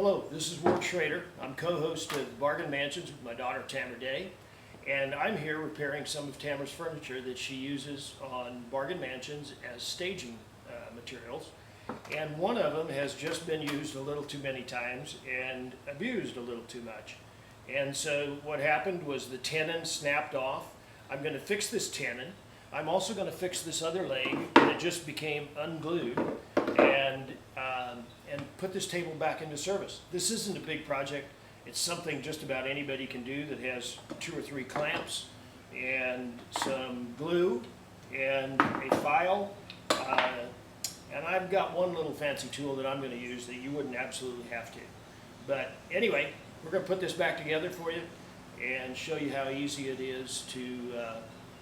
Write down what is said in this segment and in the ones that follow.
Hello, this is Ward Schrader. I'm co-host of Bargain Mansions with my daughter Tamara Day, and I'm here repairing some of Tamara's furniture that she uses on Bargain Mansions as staging materials. And one of them has just been used a little too many times and abused a little too much. And so what happened was the tenon snapped off. I'm going to fix this tenon. I'm also going to fix this other leg that just became unglued and put this table back into service. This isn't a big project. It's something just about anybody can do that has 2 or 3 clamps and some glue and a file. And I've got one little fancy tool that I'm going to use that you wouldn't absolutely have to. But anyway, we're going to put this back together for you and show you how easy it is to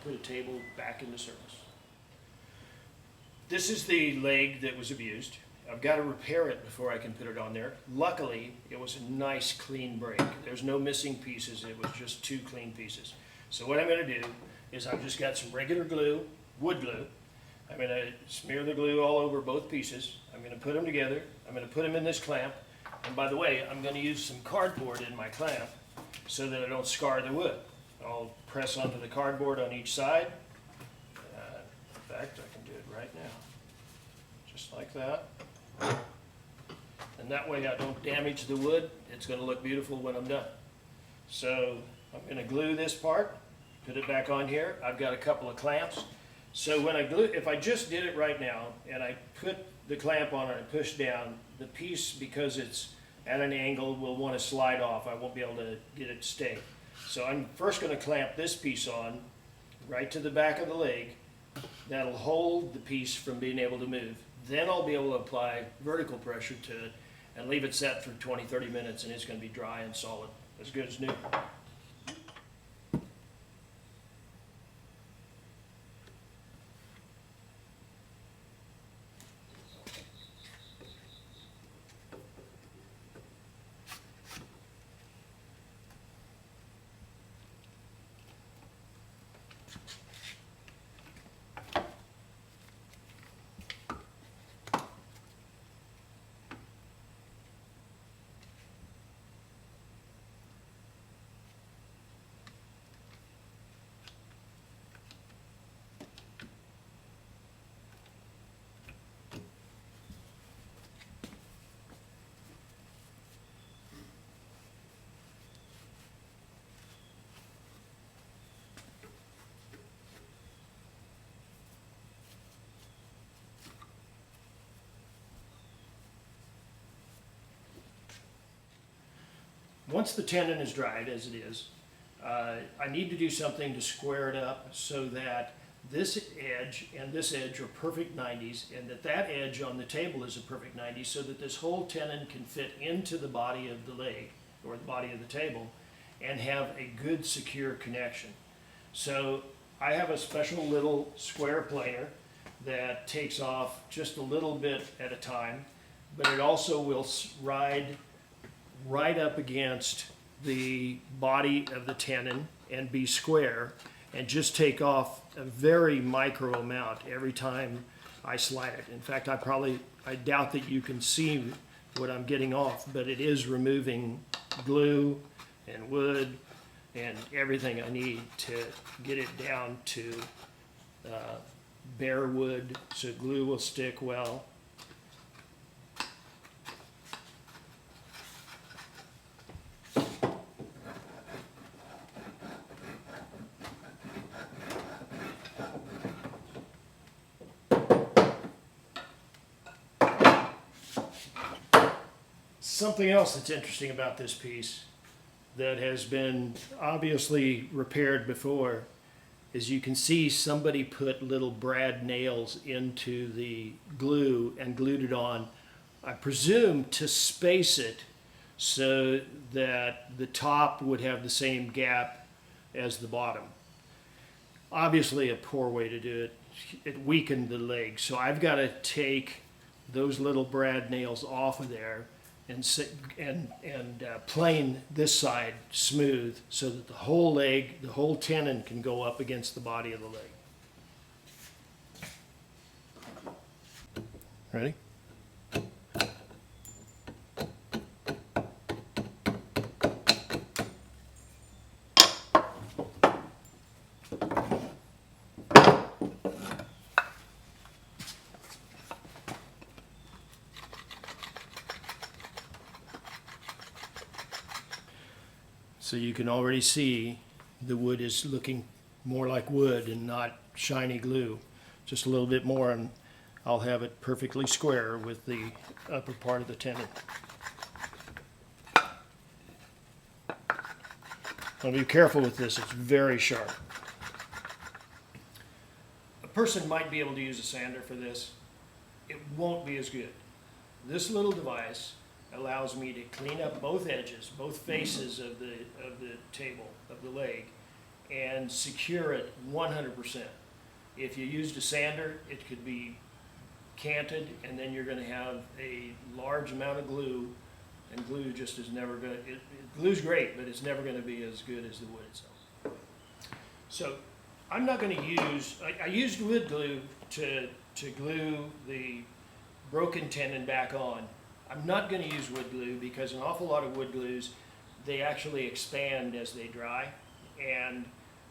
put a table back into service. This is the leg that was abused. I've got to repair it before I can put it on there. Luckily, it was a nice clean break. There's no missing pieces. It was just 2 clean pieces. So what I'm going to do is I've just got some regular glue, wood glue. I'm going to smear the glue all over both pieces. I'm going to put them together. I'm going to put them in this clamp. And by the way, I'm going to use some cardboard in my clamp so that I don't scar the wood. I'll press onto the cardboard on each side. In fact, I can do it right now. Just like that. And that way I don't damage the wood. It's going to look beautiful when I'm done. So I'm going to glue this part, put it back on here. I've got a couple of clamps. So when I glue, if I just did it right now and I put the clamp on it and push down, the piece, because it's at an angle, will want to slide off. I won't be able to get it to stay. So I'm first going to clamp this piece on right to the back of the leg. That'll hold the piece from being able to move. Then I'll be able to apply vertical pressure to it and leave it set for 20-30 minutes, and it's going to be dry and solid, as good as new. Once the tenon is dried, as it is, I need to do something to square it up so that this edge and this edge are perfect 90s, and that edge on the table is a perfect 90, so that this whole tenon can fit into the body of the leg, or the body of the table, and have a good secure connection. So I have a special little square planer that takes off just a little bit at a time, but it also will ride right up against the body of the tenon and be square, and just take off a very micro amount every time I slide it. In fact, I doubt that you can see what I'm getting off, but it is removing glue and wood and everything I need to get it down to bare wood so glue will stick well. Something else that's interesting about this piece that has been obviously repaired before is you can see somebody put little brad nails into the glue and glued it on, I presume to space it so that the top would have the same gap as the bottom. Obviously a poor way to do it. It weakened the leg, so I've got to take those little brad nails off of there and plane this side smooth so that the whole leg, the whole tenon can go up against the body of the leg. Ready? So you can already see the wood is looking more like wood and not shiny glue. Just a little bit more and I'll have it perfectly square with the upper part of the tenon. I'll be careful with this, it's very sharp. A person might be able to use a sander for this. It won't be as good. This little device allows me to clean up both edges, both faces of the table, of the leg, and secure it 100%. If you used a sander, it could be canted, and then you're going to have a large amount of glue, and glue just is never going to, glue's great, but it's never going to be as good as the wood itself. So I'm not going to use, I used wood glue to glue the broken tenon back on. I'm not going to use wood glue because an awful lot of wood glues, they actually expand as they dry, and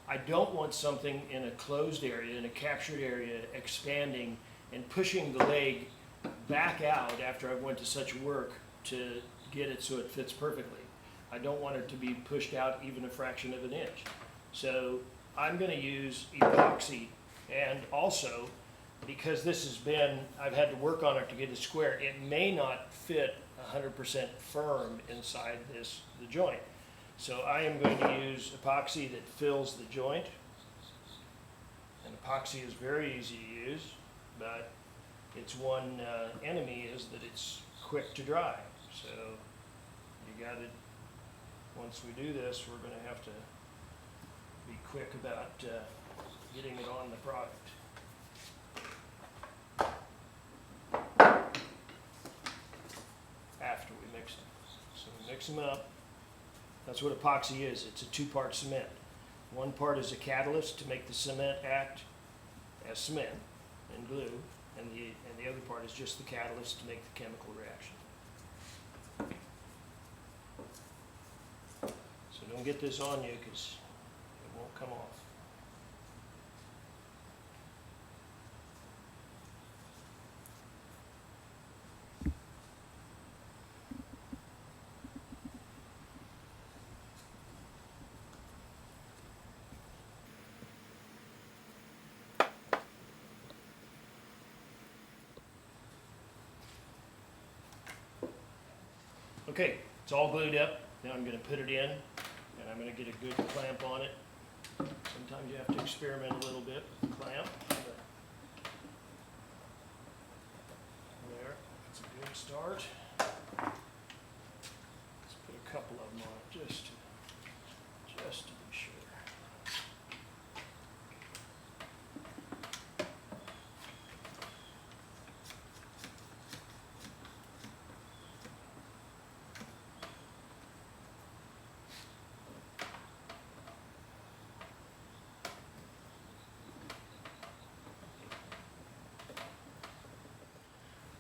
I don't want something in a closed area, in a captured area, expanding and pushing the leg back out after I've went to such work to get it so it fits perfectly. I don't want it to be pushed out even a fraction of an inch. So I'm going to use epoxy, and also because this has been, I've had to work on it to get it square, it may not fit 100% firm inside the joint. So I am going to use epoxy that fills the joint. And epoxy is very easy to use, but its one enemy is that it's quick to dry. So you got to, once we do this, we're going to have to be quick about getting it on the product. After we mix them. So we mix them up. That's what epoxy is. It's a two-part cement. One part is a catalyst to make the cement act as cement and glue, and the other part is just the catalyst to make the chemical reaction. So don't get this on you because it won't come off. Okay, it's all glued up. Now I'm going to put it in, and I'm going to get a good clamp on it. Sometimes you have to experiment a little bit with the clamp. There, that's a good start. Let's put a couple of them on it just to be sure.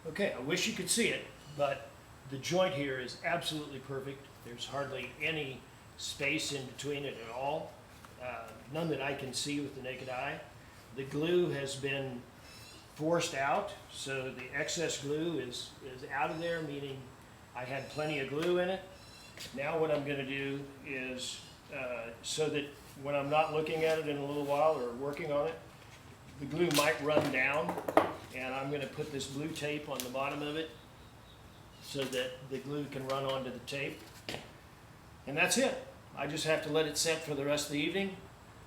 Okay, I wish you could see it, but the joint here is absolutely perfect. There's hardly any space in between it at all. None that I can see with the naked eye. The glue has been forced out, so the excess glue is out of there, meaning I had plenty of glue in it. Now what I'm going to do is, so that when I'm not looking at it in a little while or working on it, the glue might run down, and I'm going to put this blue tape on the bottom of it so that the glue can run onto the tape. And that's it. I just have to let it set for the rest of the evening,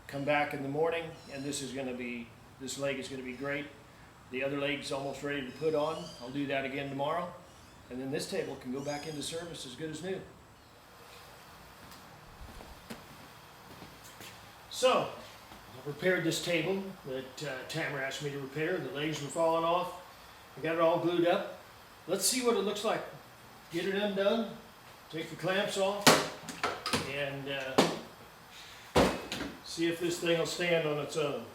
come back in the morning, and this leg is going to be great. The other leg's almost ready to put on. I'll do that again tomorrow, and then this table can go back into service as good as new. So, I repaired this table that Tamara asked me to repair. The legs were falling off. I got it all glued up. Let's see what it looks like. Get it undone, take the clamps off, and see if this thing will stand on its own.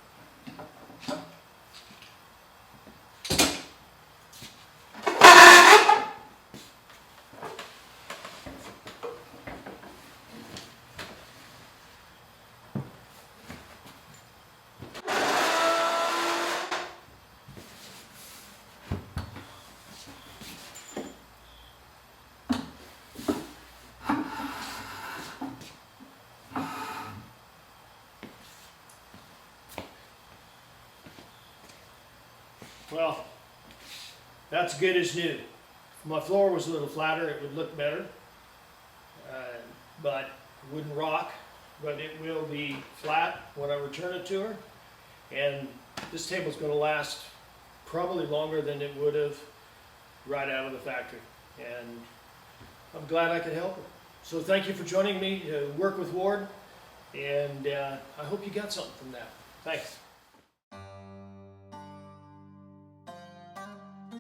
Well, that's good as new. If my floor was a little flatter, it would look better, but it wouldn't rock. But it will be flat when I return it to her. And this table's going to last probably longer than it would have right out of the factory. And I'm glad I could help her. So thank you for joining me to work with Ward. And I hope you got something from that. Thanks.